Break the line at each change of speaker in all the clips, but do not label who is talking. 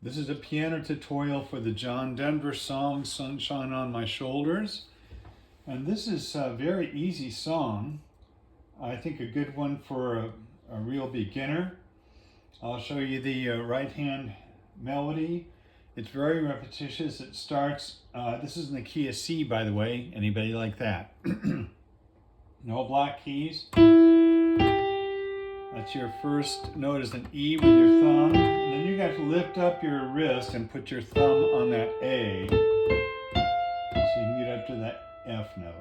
This is a piano tutorial for the John Denver song, Sunshine on My Shoulders. And this is a very easy song. I think a good one for a real beginner. I'll show you the right hand melody. It's very repetitious. It starts, this is in the key of C, by the way. Anybody like that? No block keys. That's your first note is an E with your thumb. And then you got to lift up your wrist and put your thumb on that A. So you can get up to that F note.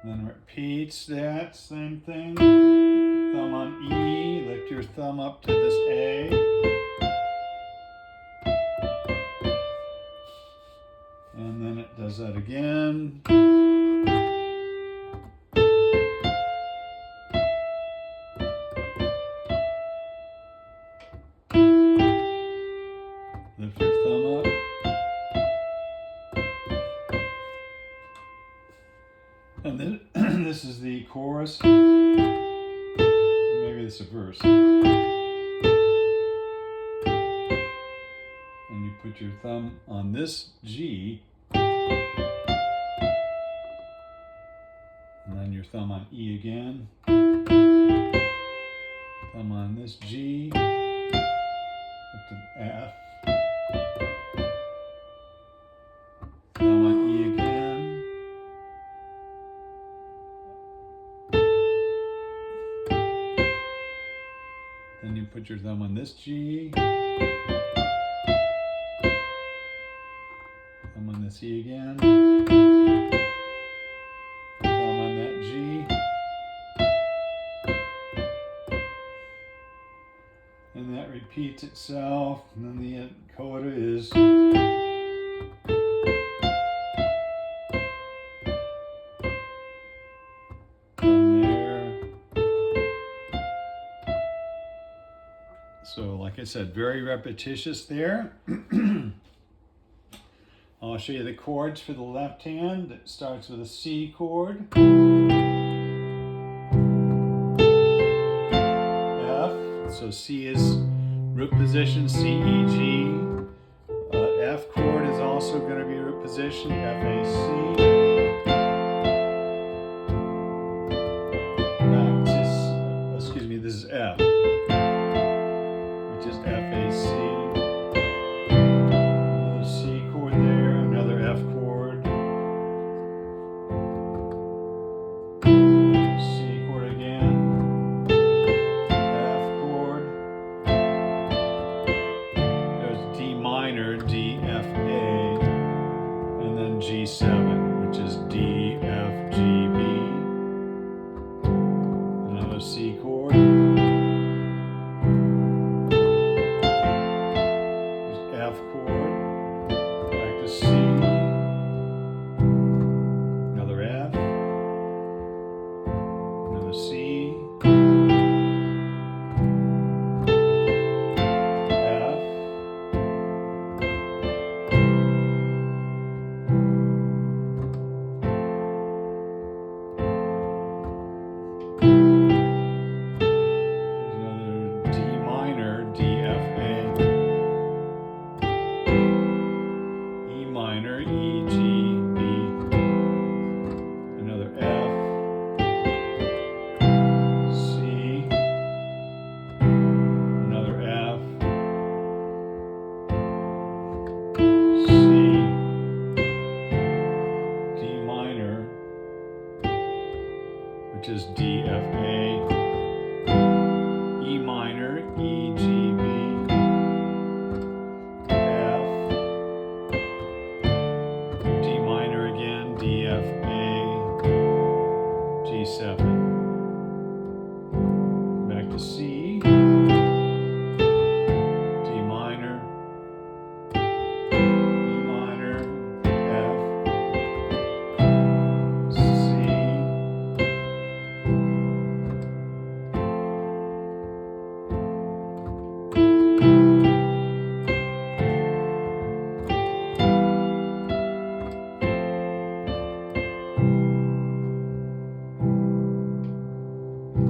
Then repeats that same thing. Thumb on E, lift your thumb up to this A. And then it does that again. Lift your thumb up. And then this is the chorus. Maybe this is a verse. And you put your thumb on this G. And then your thumb on E again. Thumb on this G. Up to F. Thumb on E again. Then you put your thumb on this G. Thumb on this E again. Thumb on that G. And that repeats itself. And then the coda is from there. So like I said, very repetitious there. I'll show you the chords for the left hand. It starts with a C chord. F. So C is root position, C, E, G. F chord is also going to be root position, F, A, C. Back to, excuse me, this is F, which is F, A, C. Another C chord there, another F chord. C chord again. F chord. There's D minor, D, F, A, and then G7, which is D, F, G, B. Another C chord. There's F chord. Back to C. Another F. Another C. F. There's another D minor, D, F, A. E minor, E, G, B. Another F. C. Another F. C. D minor, which is D, F, A. E minor, E, G, B. F. D minor again, D, F, A. G7. Back to C. D minor. E minor. F. C.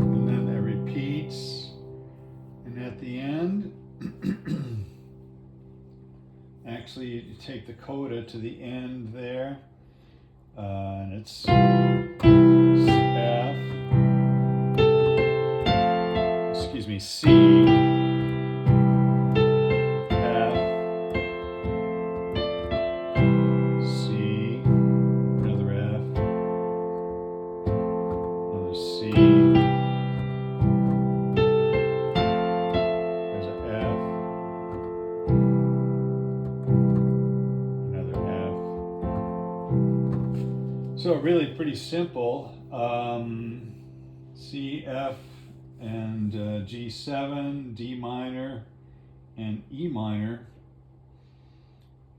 And then it repeats. And at the end, Actually, you take the coda to the end there, and it's F, excuse me, C, F, C, another F, another C, there's an F, another F. So really pretty simple. C, F, and G7, D minor, and E minor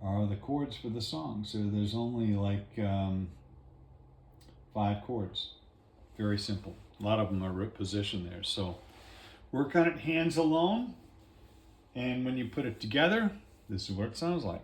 are the chords for the song. So there's only like 5 chords. Very simple. A lot of them are positioned there. So work on it hands alone, and when you put it together, this is what it sounds like.